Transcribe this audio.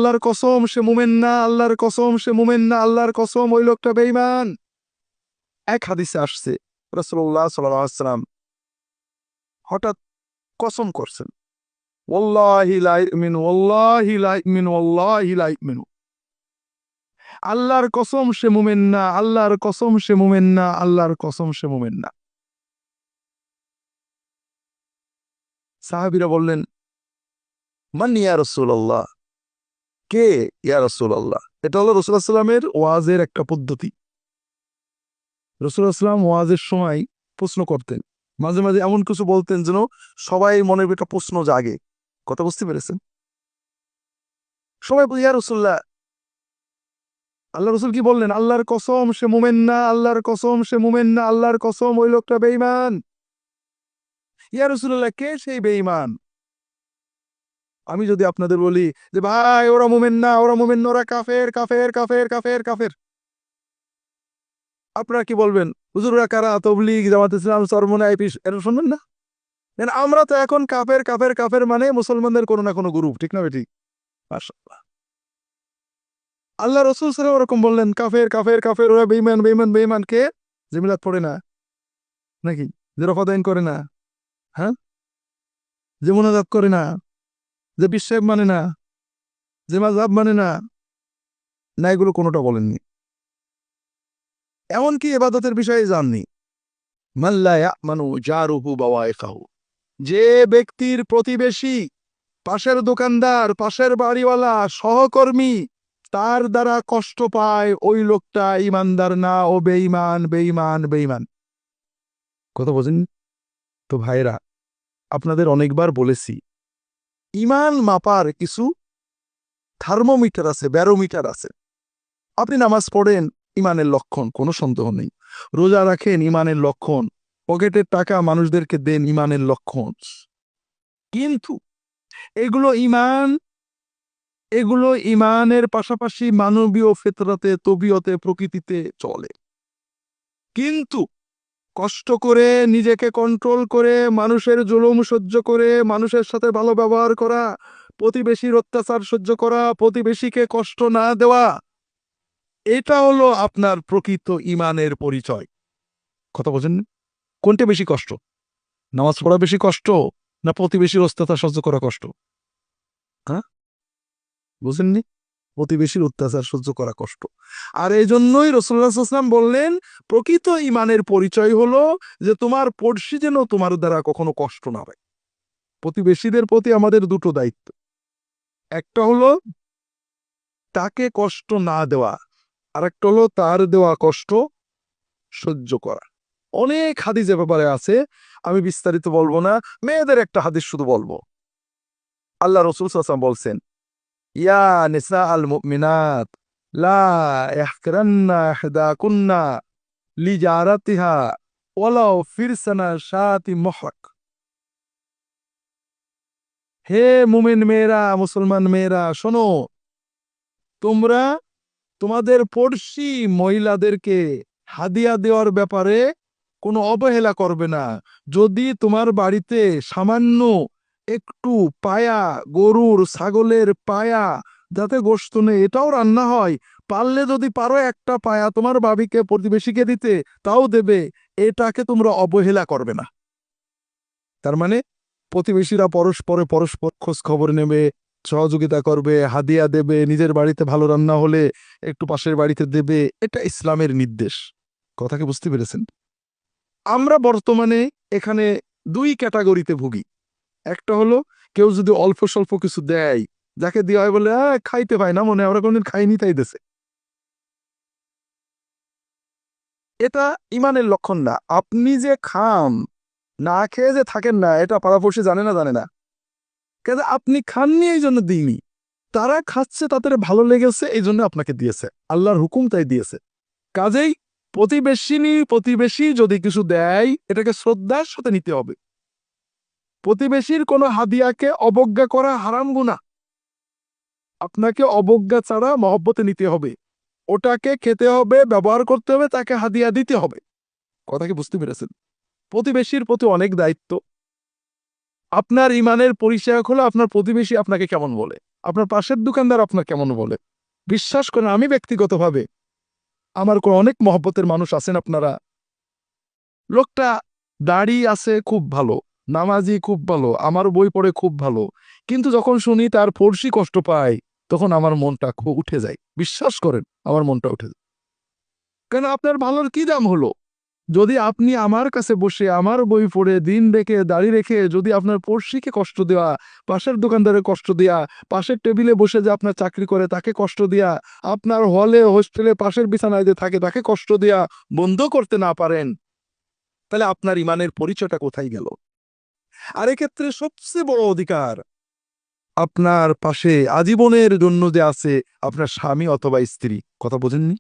আল্লাহর কসম সে মুমিন না, আল্লাহর কসম সে মুমিন না, আল্লাহর কসম ওই লোকটা বেঈমান। এক হাদিসে আসছে রাসূলুল্লাহ সাল্লাল্লাহু আলাইহি ওয়াসাল্লাম হঠাৎ কসম করছেন, ওয়াল্লাহি লা ইউমিনু, ওয়াল্লাহি লা ইউমিনু, ওয়াল্লাহি লা ইউমিনু। আল্লাহর কসম সে মুমিন না, আল্লাহর কসম সে মুমিন না, আল্লাহর কসম সে মুমিন না। সাহাবীরা বললেন, মান ইয়া রাসূলুল্লাহ, কে ইয়া রাসূলুল্লাহ? এটা হলো রাসূলুল্লাহ সাল্লাল্লাহু আলাইহি ওয়াসাল্লামের ওয়াজের একটা পদ্ধতি। রাসূলুল্লাহ সাল্লাল্লাহু আলাইহি ওয়াসাল্লাম ওয়াজের সময় প্রশ্ন করতেন, মাঝে মাঝে এমন কিছু বলতেন যেন সবাই মনের ভিতরে প্রশ্ন জাগে। কথা বুঝতে পেরেছেন? সবাই ইয়া রাসূলুল্লাহ, আল্লাহ রসুল কি বললেন? আল্লাহর কসম সে মুমিন না, আল্লাহর কসম সে মুমিন না, আল্লাহর কসম ওই লোকটা বেঈমান। ইয়া রাসূলুল্লাহ, কে সেই বেঈমান? আমি যদি আপনাদের বলি যে ভাই ওরা মুমিন না, ওরা মুমিন না, ওরা কাফের কাফের কাফের কাফের কাফের, আপনারা কি বলবেন? হুজুর ওরা কারা? তাবলীগ, জামাত ইসলাম, চরমনাই, পিস, এরা শুনবেন না? আমরা তো এখন কাফের কাফের কাফের মানে মুসলমানদের কোনো না কোনো গ্রুপ, ঠিক না বেঠিক? মাশাআল্লাহ। আল্লাহ রসুল সাল্লাল্লাহু আলাইহি ওরকম বললেন কাফের কাফের কাফের, ওরা বেঈমান বেঈমান বেঈমান। কে? যে মিলাদ পড়ে না, নাকি যে রফাদাইন করে না, হ্যাঁ, যে মোনাজাত করে না, যে বিশ্বাস মানে না, যে মাযহাব মানে না, না এগুলো কোনোটা বলেননি। এমনকি ইবাদতের বিষয়ে জাননি। মান লা ইয়ামানু জারুহু বাওয়াইকাহু, যে ব্যক্তির প্রতিবেশী, পাশের দোকানদার, পাশের বাড়িওয়ালা, সহকর্মী তার দ্বারা কষ্ট পায়, ওই লোকটা ইমানদার না, ও বেঈমান বেঈমান বেঈমান। কথা বোঝেন? তো ভাইরা, আপনাদের অনেকবার বলেছি, ইমান মাপার কিছু থার্মোমিটার আছে, ব্যারোমিটার আছে। আপনি নামাজ পড়েন, ইমানের লক্ষণ, কোনো সন্দেহ নেই। রোজা রাখেন, ইমানের লক্ষণ। পকেটের টাকা মানুষদেরকে দেন, ইমানের লক্ষণ। কিন্তু এগুলো ইমান, এগুলো ইমানের পাশাপাশি মানবীয় ফিতরাতে, তবিয়তে, প্রকৃতিতে চলে। কিন্তু কষ্ট করে, নিজেকে কন্ট্রোল করে, মানুষের জুলুম সহ্য করে, মানুষের সাথে ভালো ব্যবহার করা, প্রতিবেশীর অত্যাচার সহ্য করা, প্রতিবেশীকে কষ্ট না দেওয়া, এটা হলো আপনার প্রকৃত ইমানের পরিচয়। কথা বোঝেন? কোনটা বেশি কষ্ট? নামাজ পড়া বেশি কষ্ট, না প্রতিবেশীর অত্যাচার সহ্য করা কষ্ট? হ্যাঁ, বুঝেননি? প্রতিবেশীর অত্যাচার সহ্য করা কষ্ট। আর এই জন্যই রাসূলুল্লাহ সাল্লাল্লাহু আলাইহি ওয়াসাল্লাম বললেন, প্রকৃত ইমানের পরিচয় হলো যে তোমার পড়শি যেন তোমার দ্বারা কখনো কষ্ট না পায়। প্রতিবেশীদের প্রতি আমাদের দুটো দায়িত্ব। একটা হলো তাকে কষ্ট না দেওয়া, আর একটা হলো তার দেওয়া কষ্ট সহ্য করা। অনেক হাদিসের ব্যাপারে আছে, আমি বিস্তারিত বলবো না। মেয়েদের একটা হাদিস শুধু বলবো। আল্লাহ রাসূল সাল্লাল্লাহু আলাইহি ওয়াসাল্লাম বলছেন, ইয়া নিসা আল মুমিনাত লা ইয়াহকিরান্না ইহদাকুন্না লিজারাতিহা ওয়ালাউ ফিরসানা শাতি মুহরাক। হে মুমিন মেয়েরা, মুসলমান মেয়েরা, শোনো, তোমরা তোমাদের পড়শি মহিলাদেরকে হাদিয়া দেওয়ার ব্যাপারে কোনো অবহেলা করবে না। যদি তোমার বাড়িতে সামান্য একটু পায়া, গরুর ছাগলের পায়া, যাতে গোশত নেই, এটাও রান্না হয়, পারলে যদি পারো একটা পায়া তোমার ভাবিকে, প্রতিবেশীকে দিতে, তাও দেবে। এটাকে তোমরা অবহেলা করবে না। তার মানে প্রতিবেশীরা পরস্পরে পরস্পর খোঁজ খবর নেবে, সহযোগিতা করবে, হাদিয়া দেবে, নিজের বাড়িতে ভালো রান্না হলে একটু পাশের বাড়িতে দেবে। এটা ইসলামের নির্দেশ। কথা কি বুঝতে পেরেছেন? আমরা বর্তমানে এখানে দুই ক্যাটাগরিতে ভুগি। একটা হলো কেউ যদি অল্প স্বল্প কিছু দেয়, যাকে দেওয়া হয় বলে খাইতে পায় না, মনে হয় আমরা কোনদিন খাইনি তাই দেশে। এটা ইমানের লক্ষণ না। আপনি যে খান, না খেয়ে যে থাকেন না, এটা পাড়াপড়শি জানে না, জানে না। কাজে আপনি খাননি এই জন্য দিইনি, তারা খাচ্ছে, তাদের ভালো লেগেছে এই জন্য আপনাকে দিয়েছে, আল্লাহর হুকুম তাই দিয়েছে। কাজেই প্রতিবেশী যদি কিছু দেয়, এটাকে শ্রদ্ধার সাথে নিতে হবে। প্রতিবেশীর কোনো হাদিয়াকে অবজ্ঞা করা হারাম গুনাহ। আপনাকে অবজ্ঞা ছাড়া মহব্বতে নিতে হবে, ওটাকে খেতে হবে, ব্যবহার করতে হবে, তাকে হাদিয়া দিতে হবে। কথা কি বুঝতে পেরেছেন? প্রতিবেশীর প্রতি অনেক দায়িত্ব। আপনার ইমানের পরিচয় হলো আপনার প্রতিবেশী আপনাকে কেমন বলে, আপনার পাশের দোকানদার আপনার কেমন বলে। বিশ্বাস করেন, আমি ব্যক্তিগতভাবে আমার অনেক মহব্বতের মানুষ আছেন আপনারা, লোকটা দাড়ি আছে খুব ভালো, নামাজি খুব ভালো, আমার বই পড়ে খুব ভালো, কিন্তু যখন শুনি তার পড়শি কষ্ট পায়, তখন আমার মনটা খুব উঠে যায়। বিশ্বাস করেন, আমার মনটা উঠে যায়। কেন, আপনার ভালোর কি দাম হলো? যদি আপনি আমার কাছে বসে আমার বই পড়ে দিন রেখে দাড়ি রেখে যদি আপনার পড়শিকে কষ্ট দেওয়া, পাশের দোকানদারের কষ্ট দেওয়া, পাশের টেবিলে বসে যে আপনার চাকরি করে তাকে কষ্ট দেওয়া, আপনার হলে হোস্টেলে পাশের বিছানায় যে থাকে তাকে কষ্ট দেওয়া বন্ধ করতে না পারেন, তাহলে আপনার ইমানের পরিচয়টা কোথায় গেল? আর এক্ষেত্রে সবচেয়ে বড় অধিকার আপনার পাশে আজীবনের জন্য যে আছে আপনার স্বামী অথবা স্ত্রী। কথা বোঝেননি?